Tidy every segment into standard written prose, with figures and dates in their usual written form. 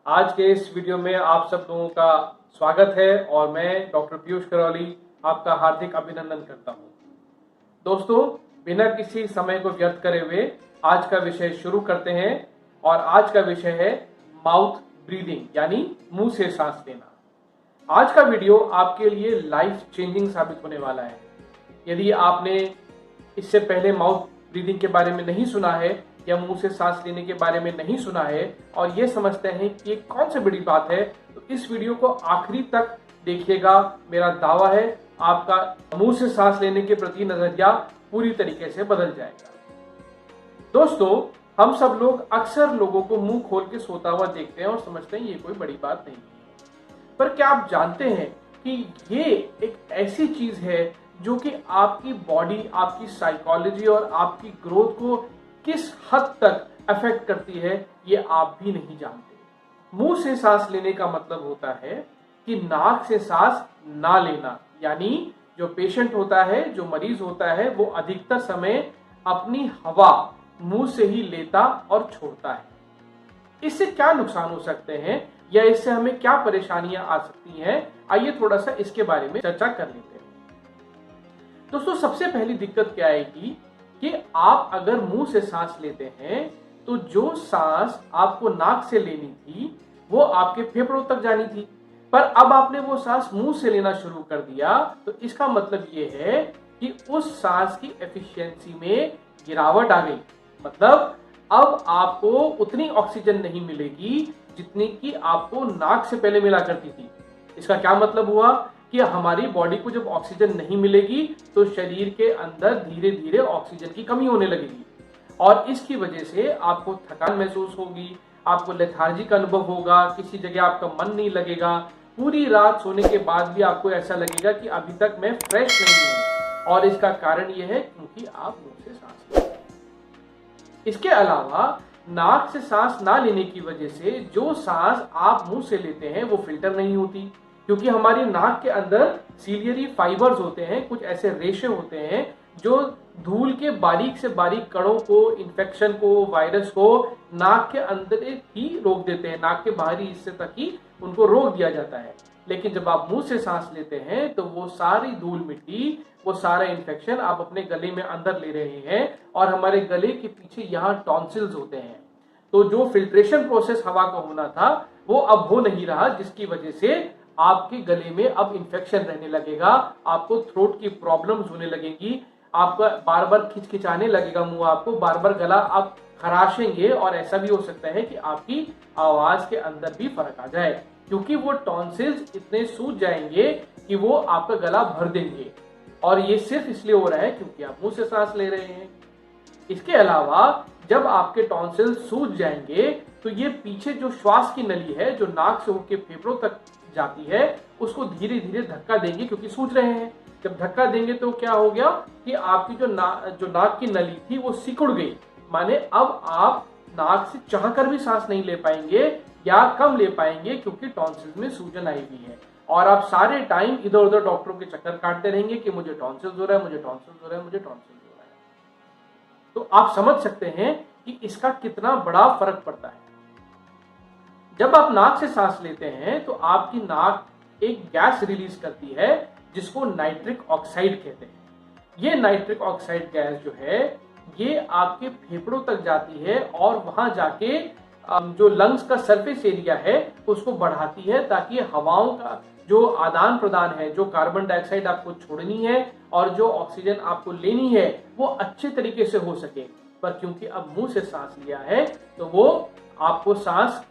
आज के इस वीडियो में आप सब लोगों का स्वागत है और मैं डॉक्टर पीयूष करौली आपका हार्दिक अभिनंदन करता हूं। दोस्तों, बिना किसी समय को व्यर्थ करे हुए आज का विषय शुरू करते हैं और आज का विषय है माउथ ब्रीदिंग यानी मुंह से सांस लेना। आज का वीडियो आपके लिए लाइफ चेंजिंग साबित होने वाला है। यदि आपने इससे पहले माउथ ब्रीदिंग के बारे में नहीं सुना है या मुंह से सांस लेने के बारे में नहीं सुना है और ये समझते हैं कि ये कौन सी बड़ी बात है, तो इस वीडियो को आखिरी तक देखिएगा। मेरा दावा है आपका मुंह से सांस लेने के प्रति नजरिया पूरी तरीके से बदल जाएगा। दोस्तों, हम सब लोग अक्सर लोगों को मुंह खोल के सोता हुआ देखते हैं और समझते हैं ये कोई बड़ी बात नहीं है। पर क्या आप जानते हैं कि ये एक ऐसी चीज है जो कि आपकी बॉडी, आपकी साइकोलॉजी और आपकी ग्रोथ को किस हद तक अफेक्ट करती है ये आप भी नहीं जानते। मुंह से सांस लेने का मतलब होता है कि नाक से सांस ना लेना, यानी जो पेशेंट होता है, जो मरीज होता है, वो अधिकतर समय अपनी हवा मुंह से ही लेता और छोड़ता है। इससे क्या नुकसान हो सकते हैं या इससे हमें क्या परेशानियां आ सकती हैं, आइए थोड़ा सा इसके बारे में चर्चा कर लेते हैं। दोस्तों, सबसे पहली दिक्कत क्या आएगी कि आप अगर मुंह से सांस लेते हैं तो जो सांस आपको नाक से लेनी थी वो आपके फेफड़ों तक जानी थी, पर अब आपने वो सांस मुंह से लेना शुरू कर दिया, तो इसका मतलब ये है कि उस सांस की एफिशिएंसी में गिरावट आ गई। मतलब अब आपको उतनी ऑक्सीजन नहीं मिलेगी जितनी कि आपको नाक से पहले मिला करती थी। इसका क्या मतलब हुआ कि हमारी बॉडी को जब ऑक्सीजन नहीं मिलेगी तो शरीर के अंदर धीरे धीरे ऑक्सीजन की कमी होने लगेगी और इसकी वजह से आपको थकान महसूस होगी, आपको लेथार्जी का अनुभव होगा, किसी जगह आपका मन नहीं लगेगा, पूरी रात सोने के बाद भी आपको ऐसा लगेगा कि अभी तक मैं फ्रेश नहीं हूं। और इसका कारण यह है क्योंकि आप मुंह से सांस लेते हैं। इसके अलावा नाक से सांस ना लेने की वजह से जो सांस आप मुंह से लेते हैं वो फिल्टर नहीं होती, क्योंकि हमारी नाक के अंदर सीलियरी फाइबर्स होते हैं, कुछ ऐसे रेशे होते हैं जो धूल के बारीक से बारीक कणों को, इन्फेक्शन को, वायरस को नाक के अंदर ही रोक देते हैं, नाक के बाहरी हिस्से तक ही उनको रोक दिया जाता है। लेकिन जब आप मुंह से सांस लेते हैं तो वो सारी धूल मिट्टी, वो सारा इन्फेक्शन आप अपने गले में अंदर ले रहे हैं और हमारे गले के पीछे यहाँ टॉन्सिल्स होते हैं। तो जो फिल्ट्रेशन प्रोसेस हवा का होना था वो अब हो नहीं रहा, जिसकी वजह से आपके गले में अब इन्फेक्शन रहने लगेगा, आपको थ्रोट की प्रॉब्लम्स होने लगेंगी, आपका बार बार खिंचखिंचाने लगेगा मुंह, आपको बार बार गला आप खराशेंगे और ऐसा भी हो सकता है कि आपकी आवाज के अंदर भी फर्क आ जाए, क्योंकि वो टॉन्सिल्स इतने सूज जाएंगे कि वो आपका गला भर देंगे। और ये सिर्फ इसलिए हो रहा है क्योंकि आप मुंह से सांस ले रहे हैं। इसके अलावा जब आपके टॉन्सिल्स सूज जाएंगे तो ये पीछे जो श्वास की नली है जो नाक से होकर फेफड़ों तक जाती है उसको धीरे धीरे धक्का देंगे, क्योंकि सूज रहे हैं। जब धक्का देंगे तो क्या हो गया कि आपकी जो नाक की नली थी वो सिकुड़ गई, माने अब आप नाक से चाहकर भी सांस नहीं ले पाएंगे या कम ले पाएंगे, क्योंकि टॉन्सिल्स में सूजन आई हुई है। और आप सारे टाइम इधर उधर डॉक्टरों के चक्कर काटते रहेंगे कि मुझे टॉन्सिल्स हो रहा है, मुझे टॉन्सिल्स हो रहा है, मुझे टॉन्सिल्स हो रहा है। तो आप समझ सकते हैं कि इसका कितना बड़ा फर्क पड़ता है। जब आप नाक से सांस लेते हैं तो आपकी नाक एक गैस रिलीज करती है जिसको नाइट्रिक ऑक्साइड कहते हैं। ये नाइट्रिक ऑक्साइड गैस जो है ये आपके फेफड़ों तक जाती है और वहां जाके जो लंग्स का सरफेस एरिया है उसको बढ़ाती है, ताकि हवाओं का जो आदान प्रदान है, जो कार्बन डाइऑक्साइड आपको छोड़नी है और जो ऑक्सीजन आपको लेनी है वो अच्छे तरीके से हो सके। पर क्योंकि अब मुंह से सांस लिया है तो वो आपको सांस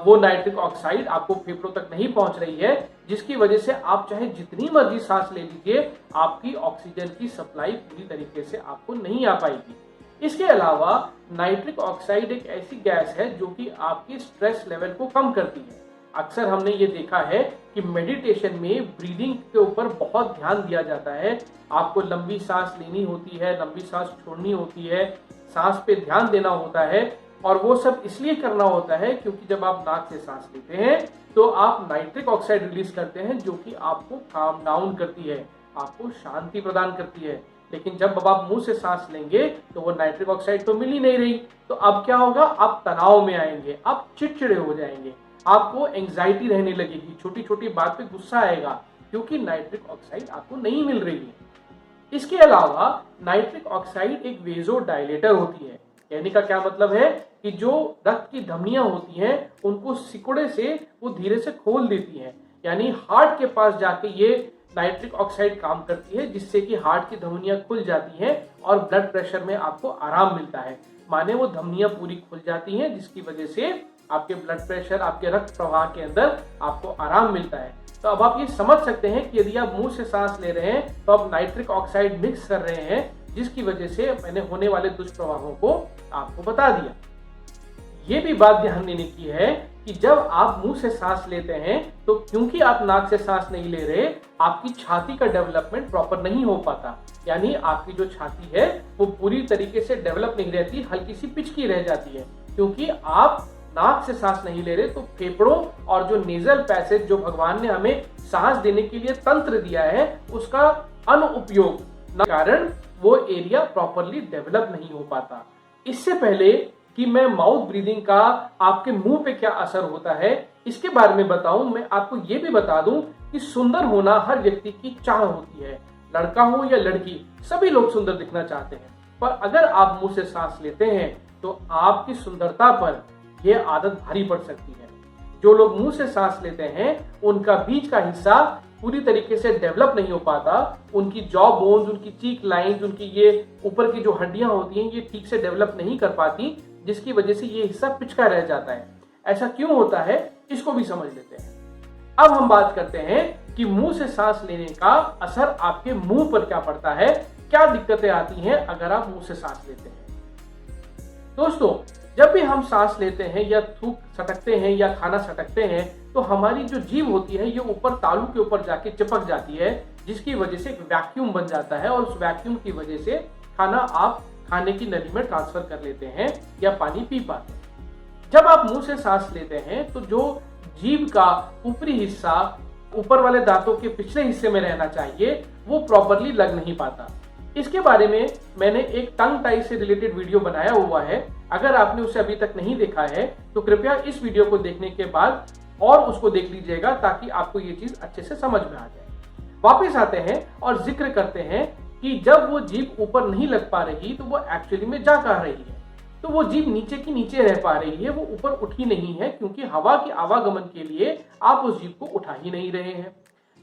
वो नाइट्रिक ऑक्साइड आपको फेफड़ों तक नहीं पहुंच रही है, जिसकी वजह से आप चाहे जितनी मर्जी सांस ले लीजिए आपकी ऑक्सीजन की सप्लाई पूरी तरीके से आपको नहीं आ पाएगी। इसके अलावा नाइट्रिक ऑक्साइड एक ऐसी गैस है जो कि आपकी स्ट्रेस लेवल को कम करती है। अक्सर हमने ये देखा है कि मेडिटेशन में ब्रीदिंग के ऊपर बहुत ध्यान दिया जाता है। आपको लंबी सांस लेनी होती है, लंबी सांस छोड़नी होती है, सांस पे ध्यान देना होता है, और वो सब इसलिए करना होता है क्योंकि जब आप नाक से सांस लेते हैं तो आप नाइट्रिक ऑक्साइड रिलीज करते हैं जो कि आपको काम डाउन करती है, आपको शांति प्रदान करती है। लेकिन जब आप मुंह से सांस लेंगे तो वो नाइट्रिक ऑक्साइड तो मिल ही नहीं रही, तो अब क्या होगा, आप तनाव में आएंगे, आप चिड़चिड़े हो जाएंगे, आपको एंजाइटी रहने लगेगी, छोटी छोटी बात पे गुस्सा आएगा, क्योंकि नाइट्रिक ऑक्साइड आपको नहीं मिल रही है। इसके अलावा नाइट्रिक ऑक्साइड एक वेज़ोडाइलेटर होती है। कहने का क्या मतलब है कि जो रक्त की धमनियां होती हैं उनको सिकुड़े से वो धीरे से खोल देती हैं, यानी हार्ट के पास जाके ये नाइट्रिक ऑक्साइड काम करती है, जिससे कि हार्ट की धमनियां खुल जाती हैं और ब्लड प्रेशर में आपको आराम मिलता है। माने वो धमनियां पूरी खुल जाती हैं, जिसकी वजह से आपके ब्लड प्रेशर, आपके रक्त प्रवाह के अंदर आपको आराम मिलता है। तो अब आप ये समझ सकते हैं कि यदि आप मुंह से सांस ले रहे हैं तो आप नाइट्रिक ऑक्साइड मिक्स कर रहे हैं, जिसकी वजह से मैंने होने वाले दुष्प्रभावों को आपको बता दिया। ये भी बात ध्यान देने की है कि जब आप मुंह से सांस लेते हैं तो क्योंकि आप नाक से सांस नहीं ले रहे, आपकी छाती का डेवलपमेंट प्रॉपर नहीं हो पाता, यानी आपकी जो छाती है वो पूरी तरीके से डेवलप नहीं रहती, हल्की सी पिचकी रह जाती है। क्योंकि आप नाक से सांस नहीं ले रहे तो फेफड़ों और जो नेजल पैसेज जो भगवान ने हमें सांस देने के लिए तंत्र दिया है उसका अनुपयोग के कारण वो एरिया प्रॉपरली डेवलप नहीं हो पाता। इससे पहले कि मैं माउथ ब्रीदिंग का आपके मुंह पे क्या असर होता है इसके बारे में बताऊं, मैं आपको ये भी बता दूं कि सुंदर होना हर व्यक्ति की चाह होती है। लड़का हो या लड़की, सभी लोग सुंदर दिखना चाहते हैं, पर अगर आप मुंह से सांस लेते हैं तो आपकी सुंदरता पर यह आदत भारी पड़ सकती है। जो लोग मुंह से सांस लेते हैं उनका बीच का हिस्सा पूरी तरीके से डेवलप नहीं हो पाता, उनकी जॉ बोन्स, उनकी चीक लाइंस, उनकी ये ऊपर की जो हड्डियां होती हैं ये ठीक से डेवलप नहीं कर पाती, जिसकी वजह से ये हिस्सा पिचका रह जाता है। ऐसा क्यों होता है इसको भी समझ लेते हैं। अब हम बात करते हैं कि मुंह से सांस लेने का असर आपके मुंह पर क्या पड़ता है, क्या दिक्कतें आती हैं अगर आप मुंह से सांस लेते हैं। दोस्तों, जब भी हम सांस लेते हैं या थूक सटकते हैं या खाना सटकते हैं तो हमारी जो जीभ होती है ये ऊपर तालू के ऊपर जाके चिपक जाती है, जिसकी वजह से एक वैक्यूम बन जाता है और उस वैक्यूम की वजह से खाना आप खाने की नली में ट्रांसफर कर लेते हैं या पानी पी पाते हैं। जब आप मुंह से सांस लेते हैं तो जो जीभ का ऊपरी हिस्सा ऊपर वाले दांतों के पिछले हिस्से में रहना चाहिए वो प्रॉपरली लग नहीं पाता। इसके बारे में मैंने एक टंग टाई से रिलेटेड वीडियो बनाया हुआ है, अगर आपने उसे अभी तक नहीं देखा है तो कृपया इस वीडियो को देखने के बाद और उसको देख लीजिएगा ताकि आपको ये चीज अच्छे से समझ में आ जाए। वापस आते हैं और जिक्र करते हैं कि जब वो जीभ ऊपर नहीं लग पा रही तो वो एक्चुअली में जा कहाँ रही है। तो वो जीभ नीचे की नीचे रह पा रही है, वो ऊपर उठी नहीं है, क्योंकि हवा के आवागमन के लिए आप उस जीभ को उठा ही नहीं रहे हैं।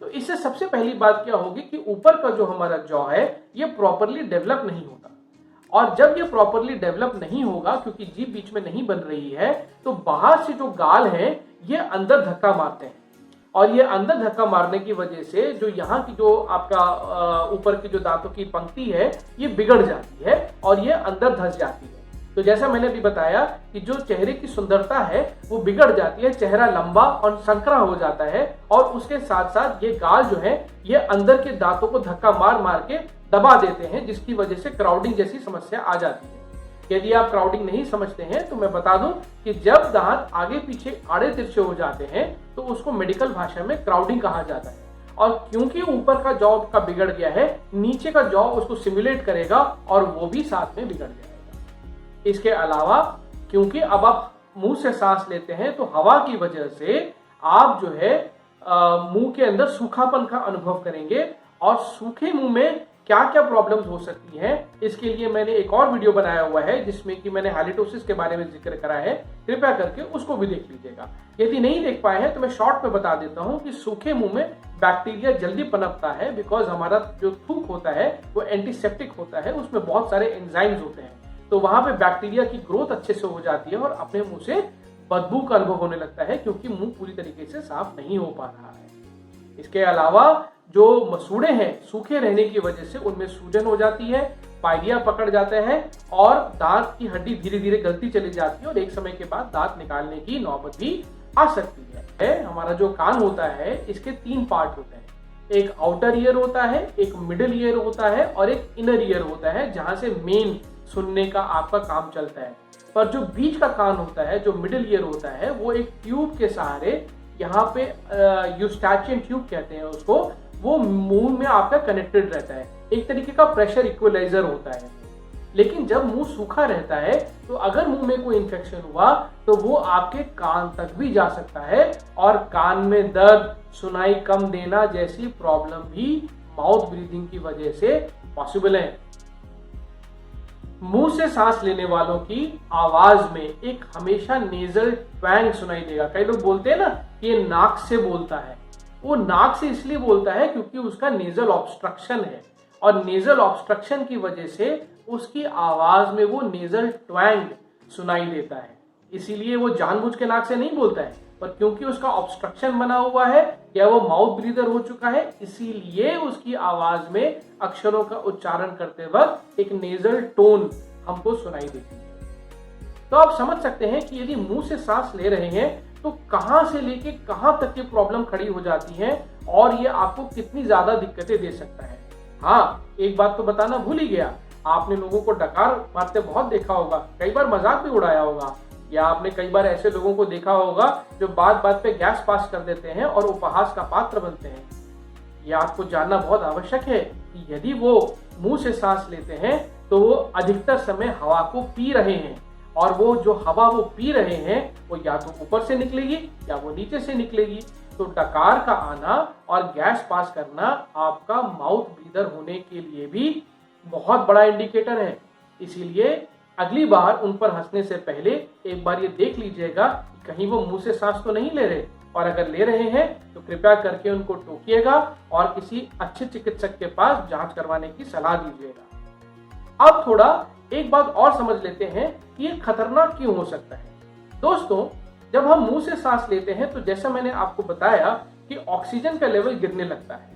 तो इससे सबसे पहली बात क्या होगी कि ऊपर का जो हमारा जॉ है ये प्रॉपरली डेवलप नहीं होता, और जब ये प्रॉपरली डेवलप नहीं होगा क्योंकि जीभ बीच में नहीं बन रही है तो बाहर से जो गाल है ये अंदर धक्का मारते हैं, और ये अंदर धक्का मारने की वजह से जो यहाँ की जो आपका ऊपर की जो दांतों की पंक्ति है ये बिगड़ जाती है और ये अंदर धंस जाती है। तो जैसा मैंने भी बताया कि जो चेहरे की सुंदरता है वो बिगड़ जाती है, चेहरा लंबा और संकरा हो जाता है, और उसके साथ साथ ये गाल जो है ये अंदर के दांतों को धक्का मार मार के दबा देते हैं, जिसकी वजह से क्राउडिंग जैसी समस्या आ जाती है। यदि आप क्राउडिंग नहीं समझते हैं तो मैं बता दूं कि जब दांत आगे पीछे आड़े तिरछे हो जाते हैं तो उसको मेडिकल भाषा में क्राउडिंग कहा जाता है, और क्योंकि ऊपर का जॉ का बिगड़ गया है नीचे का जॉ उसको सिमुलेट करेगा और वो भी साथ में बिगड़ जाएगा। इसके अलावा क्योंकि अब आप मुंह से सांस लेते हैं तो हवा की वजह से आप जो है मुंह के अंदर सूखापन का अनुभव करेंगे, और सूखे मुंह में क्या क्या प्रॉब्लम्स हो सकती हैं इसके लिए मैंने एक और वीडियो बनाया हुआ है जिसमें कि मैंने हाइलिटोसिस के बारे में जिक्र करा है, कृपया करके उसको भी देख लीजिएगा। यदि नहीं देख पाए हैं तो मैं शॉर्ट में बता देता हूं कि सूखे मुंह में बैक्टीरिया जल्दी पनपता है, बिकॉज हमारा जो थूक होता है वो एंटीसेप्टिक होता है, उसमें बहुत सारे एंजाइम्स होते हैं, तो वहां पे बैक्टीरिया की ग्रोथ अच्छे से हो जाती है और अपने मुंह से बदबू का अनुभव होने लगता है क्योंकि मुंह पूरी तरीके से साफ नहीं हो पा रहा है। इसके अलावा जो मसूड़े हैं सूखे रहने की वजह से उनमें सूजन हो जाती है, पायरिया पकड़ जाते हैं और दांत की हड्डी धीरे धीरे गलती चली जाती है और एक समय के बाद दांत निकालने की नौबत भी आ सकती है। हमारा जो कान होता है इसके 3 पार्ट होते हैं, एक आउटर ईयर होता है, एक मिडिल ईयर होता है और एक इनर ईयर होता है, जहां से मेन सुनने का आपका काम चलता है। पर जो बीच का कान होता है, जो मिडिल ईयर होता है, वो एक ट्यूब के सहारे, यहाँ पे यूस्टैचियन ट्यूब कहते हैं उसको, वो मुंह में आपका कनेक्टेड रहता है, एक तरीके का प्रेशर इक्वलाइजर होता है। लेकिन जब मुंह सूखा रहता है तो अगर मुंह में कोई इन्फेक्शन हुआ तो वो आपके कान तक भी जा सकता है और कान में दर्द, सुनाई कम देना जैसी प्रॉब्लम भी माउथ ब्रीदिंग की वजह से पॉसिबल है। मुंह से सांस लेने वालों की आवाज में एक हमेशा नेजल ट्वैंग सुनाई देगा। कई लोग बोलते हैं ना कि ये नाक से बोलता है। वो नाक से इसलिए बोलता है क्योंकि उसका नेजल ऑब्स्ट्रक्शन है और नेजल ऑब्स्ट्रक्शन की वजह से उसकी आवाज में वो नेजल ट्वैंग सुनाई देता है। इसीलिए वो जानबूझ के नाक से नहीं बोलता है, पर क्योंकि उसका ऑब्स्ट्रक्शन बना हुआ है या वो माउथ ब्रीदर हो चुका है, इसीलिए उसकी आवाज में अक्षरों का उच्चारण करते वक्त एक नेजल टोन हमको सुनाई देती है। तो आप समझ सकते हैं कि यदि मुंह से सांस ले रहे हैं तो कहां से लेके कहां तक की प्रॉब्लम खड़ी हो जाती है और ये आपको कितनी ज्यादा दिक्कतें दे सकता है। हाँ, एक बात तो बताना भूल ही गया, आपने लोगों को डकार मारते बहुत देखा होगा, कई बार मजाक भी उड़ाया होगा, या आपने कई बार ऐसे लोगों को देखा होगा जो बात बात पे गैस पास कर देते हैं और उपहास का पात्र बनते हैं। यह आपको जानना बहुत आवश्यक है कि यदि वो मुंह से सांस लेते हैं तो वो अधिकतर समय हवा को पी रहे हैं और वो जो हवा वो पी रहे हैं वो या तो ऊपर से निकलेगी या वो नीचे से निकलेगी। तो डकार का आना और गैस पास करना आपका माउथ ब्रीदर होने के लिए भी बहुत बड़ा इंडिकेटर है। इसीलिए अगली बार उन पर हंसने से पहले एक बार ये देख लीजिएगा कि कहीं वो मुंह से सांस तो नहीं ले रहे, और अगर ले रहे हैं तो कृपया करके उनको टोकिएगा और किसी अच्छे चिकित्सक के पास जांच करवाने की सलाह दीजिएगा। अब थोड़ा एक बात और समझ लेते हैं कि ये खतरनाक क्यों हो सकता है। दोस्तों, जब हम मुंह से सांस लेते हैं तो जैसा मैंने आपको बताया कि ऑक्सीजन का लेवल गिरने लगता है।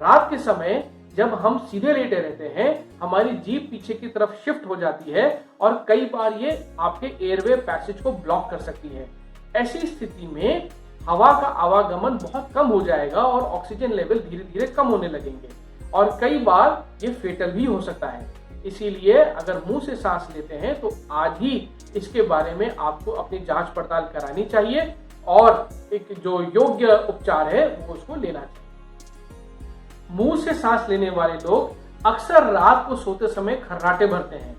रात के समय जब हम सीधे लेटे रहते हैं, हमारी जीभ पीछे की तरफ शिफ्ट हो जाती है और कई बार ये आपके एयरवे पैसेज को ब्लॉक कर सकती है। ऐसी स्थिति में हवा का आवागमन बहुत कम हो जाएगा और ऑक्सीजन लेवल धीरे धीरे कम होने लगेंगे और कई बार ये फेटल भी हो सकता है। इसीलिए अगर मुंह से सांस लेते हैं तो आज ही इसके बारे में आपको अपनी जांच पड़ताल करानी चाहिए और एक जो योग्य उपचार है वो उसको लेना चाहिए। मुंह से सांस लेने वाले लोग अक्सर रात को सोते समय खर्राटे भरते हैं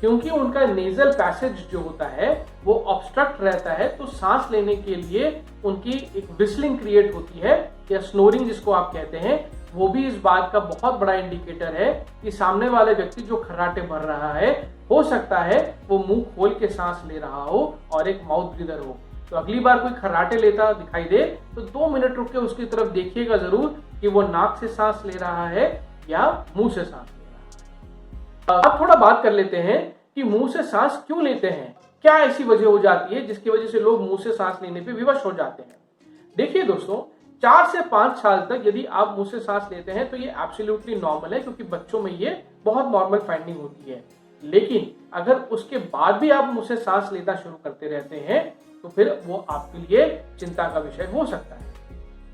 क्योंकि उनका नेजल पैसेज जो होता है वो ऑब्स्ट्रक्ट रहता है। तो सांस लेने के लिए उनकी एक विस्लिंग क्रिएट होती है या स्नोरिंग जिसको आप कहते हैं, वो भी इस बात का बहुत बड़ा इंडिकेटर है कि सामने वाले व्यक्ति जो खर्राटे भर रहा है हो सकता है वो मुंह खोल के सांस ले रहा हो और एक माउथ ब्रीदर हो। तो अगली बार कोई खर्राटे लेता दिखाई दे तो 2 मिनट रुक के उसकी तरफ देखिएगा जरूर कि वो नाक से सांस ले रहा है या मुंह से सांस ले रहा है। अब थोड़ा बात कर लेते हैं कि मुंह से सांस क्यों लेते हैं, क्या ऐसी वजह हो जाती है जिसकी वजह से लोग मुंह से सांस लेने पे विवश हो जाते हैं। देखिए दोस्तों, 4 से 5 साल तक यदि आप मुंह से सांस लेते हैं तो ये एब्सोल्युटली नॉर्मल है क्योंकि बच्चों में ये बहुत नॉर्मल फाइंडिंग होती है। लेकिन अगर उसके बाद भी आप मुंह से सांस लेना शुरू करते रहते हैं तो फिर वो आपके लिए चिंता का विषय हो सकता है।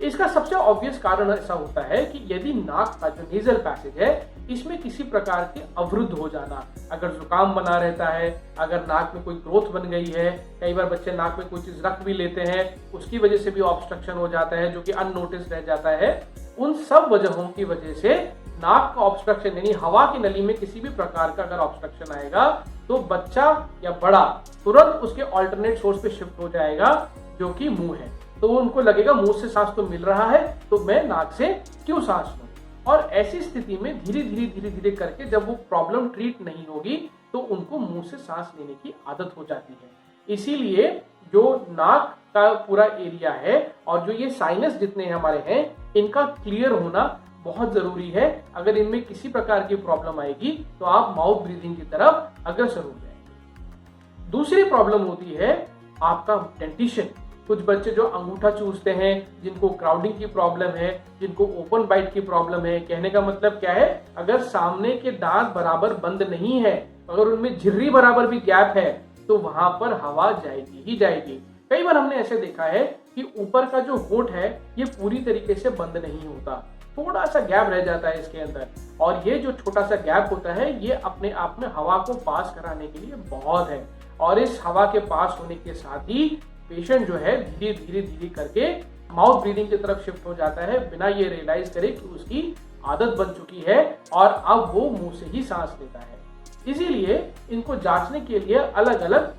इसका सबसे ऑब्वियस कारण ऐसा होता है कि यदि नाक का जो नेजल पैसेज है इसमें किसी प्रकार के अवरुद्ध हो जाना, अगर जुकाम बना रहता है, अगर नाक में कोई ग्रोथ बन गई है, कई बार बच्चे नाक में कोई चीज रख भी लेते हैं उसकी वजह से भी ऑब्स्ट्रक्शन हो जाता है जो कि अननोटिस रह जाता है। उन सब वजहों की वजह से नाक का ऑब्स्ट्रक्शन यानी हवा की नली में किसी भी प्रकार का अगर ऑब्स्ट्रक्शन आएगा तो बच्चा या बड़ा तुरंत उसके ऑल्टरनेट सोर्स पे शिफ्ट हो जाएगा जो कि मुंह है। तो उनको लगेगा मुंह से सांस तो मिल रहा है तो मैं नाक से क्यों सांस लूं, और ऐसी स्थिति में धीरे धीरे करके जब वो प्रॉब्लम ट्रीट नहीं होगी तो उनको मुंह से सांस लेने की आदत हो जाती है। इसीलिए जो नाक का पूरा एरिया है और जो ये साइनस जितने हमारे हैं इनका क्लियर होना बहुत जरूरी है। अगर इनमें किसी प्रकार की प्रॉब्लम आएगी तो आप माउथ ब्रीदिंग की तरफ अग्रसर हो जाएंगे। दूसरी प्रॉब्लम होती है आपका डेंटिशन। कुछ बच्चे जो अंगूठा चूसते हैं, जिनको क्राउडिंग की प्रॉब्लम है, जिनको ओपन बाइट की प्रॉब्लम है, कहने का मतलब क्या है, अगर सामने के दांत बराबर बंद नहीं है, अगर उनमें झिर्री बराबर भी गैप है तो वहां पर हवा जाएगी ही जाएगी। कई बार हमने ऐसे देखा है कि ऊपर का जो होंठ है ये पूरी तरीके से बंद नहीं होता, थोड़ा सा गैप रह जाता है इसके अंदर, और ये जो छोटा सा गैप होता है ये अपने आप में हवा को पास कराने के लिए बहुत है। और इस हवा के पास होने के साथ ही पेशेंट जो है धीरे धीरे करके माउथ ब्रीदिंग की तरफ शिफ्ट हो जाता है बिना ये रियलाइज करे कि उसकी आदत बन चुकी है और अब वो मुंह से ही सांस लेता है। इसीलिए इनको जांचने के लिए अलग अलग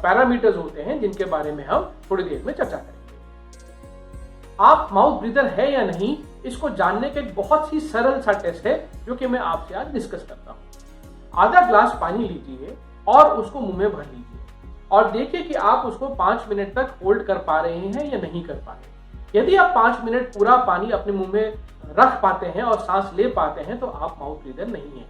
पैरामीटर्स होते हैं जिनके बारे में हम थोड़ी देर में चर्चा करेंगे। आप माउथ ब्रीदर है या नहीं, इसको जानने का एक बहुत ही सरल सा टेस्ट है जो कि मैं आपसे आज डिस्कस करता हूं। आधा ग्लास पानी लीजिए और उसको मुंह में भर लीजिए और देखिए कि आप उसको 5 मिनट तक होल्ड कर पा रहे हैं या नहीं कर पा रहे। यदि आप 5 मिनट पूरा पानी अपने मुंह में रख पाते हैं और सांस ले पाते हैं तो आप माउथ ब्रीदर नहीं है,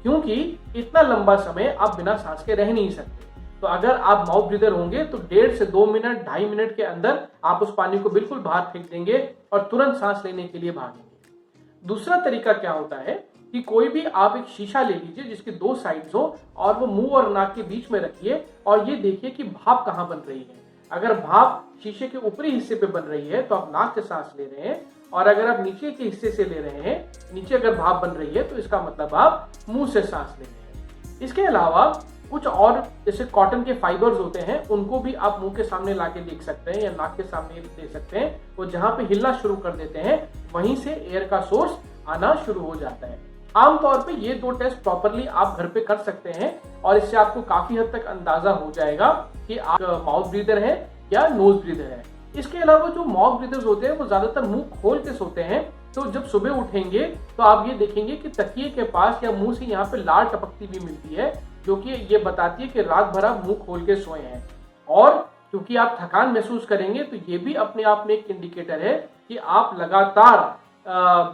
क्योंकि इतना लंबा समय आप बिना सांस के रह नहीं सकते। तो अगर आप माउथ ब्रीदर होंगे तो 1.5 से 2 मिनट 2.5 मिनट के अंदर आप उस पानी को बिल्कुल बाहर फेंक देंगे और तुरंत सांस लेने के लिए भागेंगे। दूसरा तरीका क्या होता है कि कोई भी आप एक शीशा ले लीजिए जिसकी 2 साइड्स हो और वो मुंह और नाक के बीच में रखिए और ये देखिए कि भाप कहाँ बन रही है। अगर भाप शीशे के ऊपरी हिस्से पे बन रही है तो आप नाक से सांस ले रहे हैं, और अगर आप नीचे के हिस्से से ले रहे हैं, नीचे अगर भाप बन रही है तो इसका मतलब आप मुंह से सांस ले रहे हैं। इसके अलावा कुछ और जैसे कॉटन के फाइबर्स होते हैं उनको भी आप मुंह के सामने लाके देख सकते हैं या नाक के सामने दे सकते हैं। वो जहां पे हिलना शुरू कर देते हैं वहीं से एयर का सोर्स आना शुरू हो जाता है। आमतौर पे ये 2 टेस्ट प्रॉपरली आप घर पे कर सकते हैं और इससे आपको काफी हद तक अंदाजा हो जाएगा कि आप माउथ ब्रीदर है या नोज ब्रीदर है। इसके अलावा जो माउथ ब्रीदर्स होते हैं वो ज्यादातर मुंह खोल के सोते हैं, तो जब सुबह उठेंगे तो आप ये देखेंगे कि तकिए के पास या मुंह से यहाँ पे लार टपकती भी मिलती है, जो कि ये बताती है कि रात भर आप मुंह खोल के सोए हैं। और क्योंकि आप थकान महसूस करेंगे तो ये भी अपने आप में एक इंडिकेटर है कि आप लगातार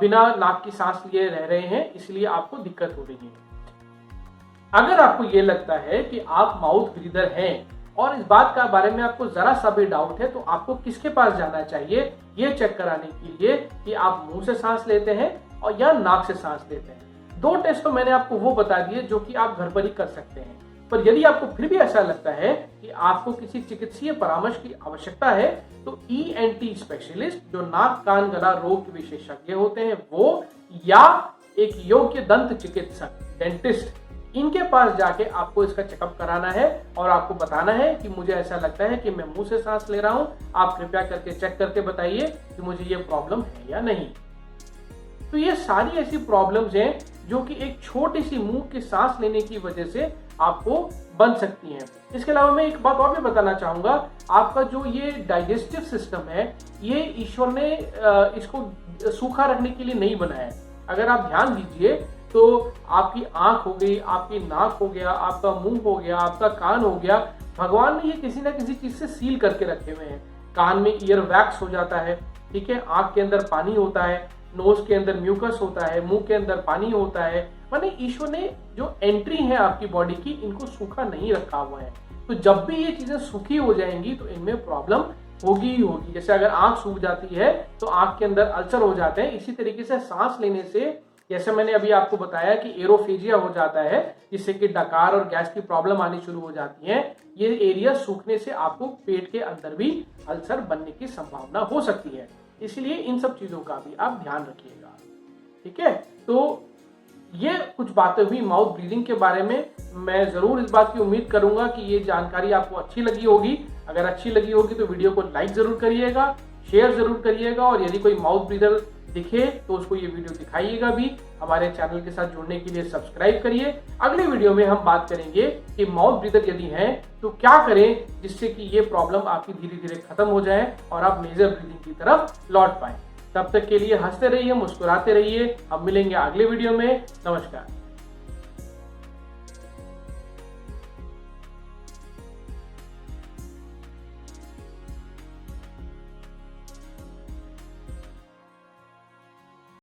बिना नाक की सांस लिए रह रहे हैं, इसलिए आपको दिक्कत हो रही है। अगर आपको ये लगता है कि आप माउथ ब्रीदर हैं और इस बात का बारे में आपको जरा सा भी डाउट है तो आपको किसके पास जाना चाहिए ये चेक कराने के लिए कि आप मुंह से सांस लेते हैं और या नाक से सांस लेते हैं। 2 टेस्ट तो मैंने आपको वो बता दिए जो कि आप घर पर ही कर सकते हैं, पर यदि आपको फिर भी ऐसा लगता है कि आपको किसी चिकित्सीय परामर्श की आवश्यकता है तो ENT स्पेशलिस्ट जो नाक कान गला रोग के विशेषज्ञ होते हैं वो, या एक योग्य दंत चिकित्सक डेंटिस्ट, इनके पास जाके आपको इसका चेकअप कराना है और आपको बताना है कि मुझे ऐसा लगता है कि मैं मुंह से सांस ले रहा हूं, आप कृपया करके चेक करके बताइए कि मुझे ये प्रॉब्लम है या नहीं। तो ये सारी ऐसी प्रॉब्लम्स हैं जो कि एक छोटी सी मुंह की सांस लेने की वजह से आपको बन सकती हैं। इसके अलावा मैं एक बात और भी बताना चाहूंगा, आपका जो ये डाइजेस्टिव सिस्टम है ये ईश्वर ने इसको सूखा रखने के लिए नहीं बनाया है। अगर आप ध्यान दीजिए तो आपकी आंख हो गई, आपकी नाक हो गया, आपका मुंह हो गया, आपका कान हो गया, भगवान ने ये किसी ना किसी चीज से सील करके रखे हुए हैं। कान में ईयर वैक्स हो जाता है, ठीक है, आंख के अंदर पानी होता है, नोज के अंदर म्यूकस होता है, मुंह के अंदर पानी होता है। माने ईश्वर ने जो एंट्री है आपकी बॉडी की इनको सूखा नहीं रखा हुआ है। तो जब भी ये चीजें सूखी हो जाएंगी तो इनमें प्रॉब्लम होगी ही होगी। जैसे अगर आंख सूख जाती है तो आंख के अंदर अल्सर हो जाते हैं, इसी तरीके से सांस लेने से, जैसे मैंने अभी आपको बताया कि एरोफेजिया हो जाता है जिससे कि डकार और गैस की प्रॉब्लम आनी शुरू हो जाती है। ये एरिया सूखने से आपको पेट के अंदर भी अल्सर बनने की संभावना हो सकती है, इसलिए इन सब चीजों का भी आप ध्यान रखिएगा। ठीक है, तो ये कुछ बातें हुई माउथ ब्रीदिंग के बारे में। मैं जरूर इस बात की उम्मीद करूंगा कि ये जानकारी आपको अच्छी लगी होगी। अगर अच्छी लगी होगी तो वीडियो को लाइक जरूर करिएगा, शेयर जरूर करिएगा, और यदि कोई माउथ ब्रीदर दिखे तो उसको ये वीडियो दिखाइएगा भी। हमारे चैनल के साथ जुड़ने के लिए सब्सक्राइब करिए। अगले वीडियो में हम बात करेंगे कि माउथ ब्रीदर यदि हैं तो क्या करें जिससे कि ये प्रॉब्लम आपकी धीरे धीरे खत्म हो जाए और आप नेजल ब्रीदिंग की तरफ लौट पाए। तब तक के लिए हंसते रहिए, मुस्कुराते रहिए। अब मिलेंगे अगले वीडियो में। नमस्कार।